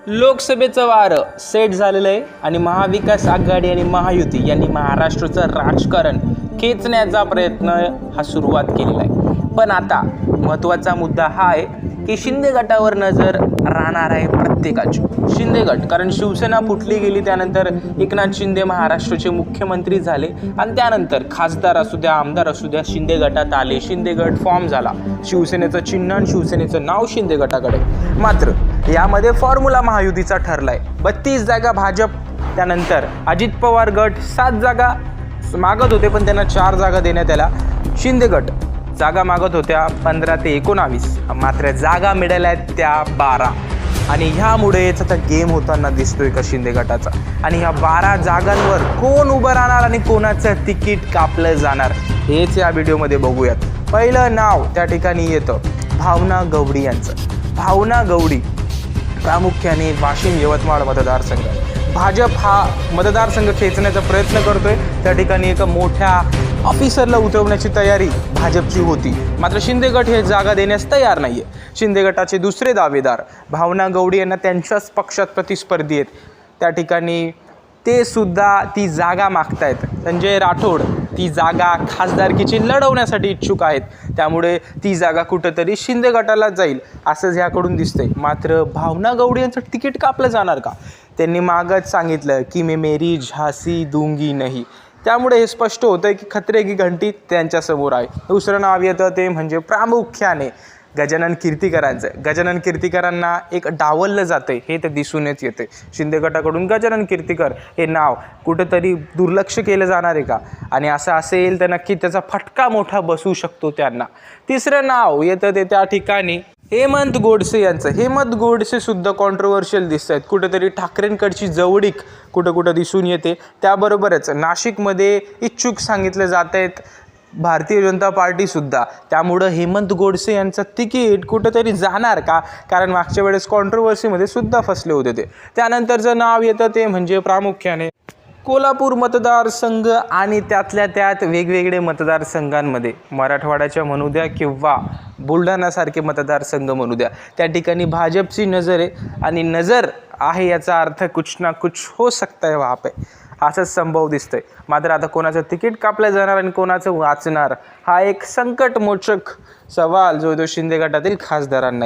लोकसभेचं वारं सेट झालेलं आहे आणि महाविकास आघाडी आणि महायुती यांनी महाराष्ट्राचं राजकारण खेचण्याचा प्रयत्न हा सुरुवात केलेला आहे। पण आता महत्त्वाचा मुद्दा हा आहे की शिंदे गटावर नजर राहणार आहे प्रत्येकाची। शिंदे गट, कारण शिवसेना फुटली गेली, त्यानंतर एकनाथ शिंदे महाराष्ट्राचे मुख्यमंत्री झाले आणि त्यानंतर खासदार असू द्या, आमदार असू द्या, शिंदे गटात आले, शिंदे गट फॉर्म झाला, शिवसेनेचं चिन्ह आणि शिवसेनेचं नाव शिंदे गटाकडे। मात्र यामध्ये फॉर्म्युला महायुतीचा ठरलाय। 32 जागा भाजप, त्यानंतर अजित पवार गट 7 जागा मागत होते पण त्यांना 4 जागा देण्यात आल्या। शिंदे गट जागा मागत होत्या 15 ते 19, मात्र जागा मिळाल्यात त्या 12 आणि ह्यामुळेच आता गेम होताना दिसतोय का शिंदे गटाचा। आणि ह्या 12 जागांवर कोण उभं राहणार आणि कोणाचं तिकीट कापलं जाणार हेच या व्हिडिओमध्ये बघूयात। पहिलं नाव त्या ठिकाणी येतं भावना गवडी यांचं। भावना गवडी प्रामुख्याने वाशिम यवतमाळ मतदारसंघ, भाजप हा मतदारसंघ खेचण्याचा प्रयत्न करतोय। त्या ठिकाणी एका मोठ्या ऑफिसरला उतरवण्याची तयारी भाजपची होती, मात्र शिंदे गट हे जागा देण्यास तयार नाहीये। शिंदे गटाचे दुसरे दावेदार भावना गवडी यांना त्यांच्याच पक्षात प्रतिस्पर्धी आहेत, त्या ठिकाणी ते सुद्धा ती जागा मागतायत। संजय राठोड ती जागा खासदारकीची लढवण्यासाठी इच्छुक आहेत, त्यामुळे ती जागा कुठंतरी शिंदे गटाला जाईल असंच ह्याकडून दिसतंय। मात्र भावना गवडी यांचं तिकीट कापलं जाणार का? त्यांनी मागच सांगितलं की मैं मेरी झांसी दूंगी नहीं, त्यामुळे हे स्पष्ट होतं की खतरे की घंटी त्यांच्यासमोर आहे। दुसरं नाव येतं ते म्हणजे प्रामुख्याने गजानन कीर्तीकरांचं। गजानन कीर्तीकरांना एक डावललं जाते हे तर दिसूनच येते। शिंदे गटाकडून गजानन कीर्तीकर हे नाव कुठंतरी दुर्लक्ष केलं जाणार आहे का? आणि असं असेल तर नक्की त्याचा फटका मोठा बसू शकतो त्यांना। तिसरं नाव येतं ते त्या ठिकाणी हेमंत गोडसे यांचं। हेमंत गोडसे सुद्धा कॉन्ट्रोवर्शियल दिसत आहेत, कुठेतरी ठाकरेंकडची जवळीक कुठं दिसून येते। त्याबरोबरच नाशिकमध्ये इच्छुक सांगितले जात आहेत भारतीय जनता पार्टी सुद्धा, त्यामुळं हेमंत गोडसे यांचं तिकीट कुठंतरी जाणार का? कारण मागच्या वेळेस कॉन्ट्रोवर्सीमध्ये सुद्धा फसले होते ते। त्यानंतरचं नाव येतं ते म्हणजे प्रामुख्याने कोल्हापूर मतदारसंघ आणि त्यातल्या त्यात वेगवेगळे मतदारसंघांमध्ये मराठवाड्याच्या म्हणू द्या किंवा बुलढाणासारखे मतदारसंघ म्हणू द्या, त्या ठिकाणी भाजपची नजर आहे आणि नजर आहे याचा अर्थ कुछ ना कुछ हो सकता है वहाँ पे, असंच संभव दिसतंय। मात्र आता कोणाचं तिकीट कापलं जाणार आणि कोणाचं वाचणार हा एक संकटमोचक सवाल जो शिंदे गटातील खासदारांना आहे।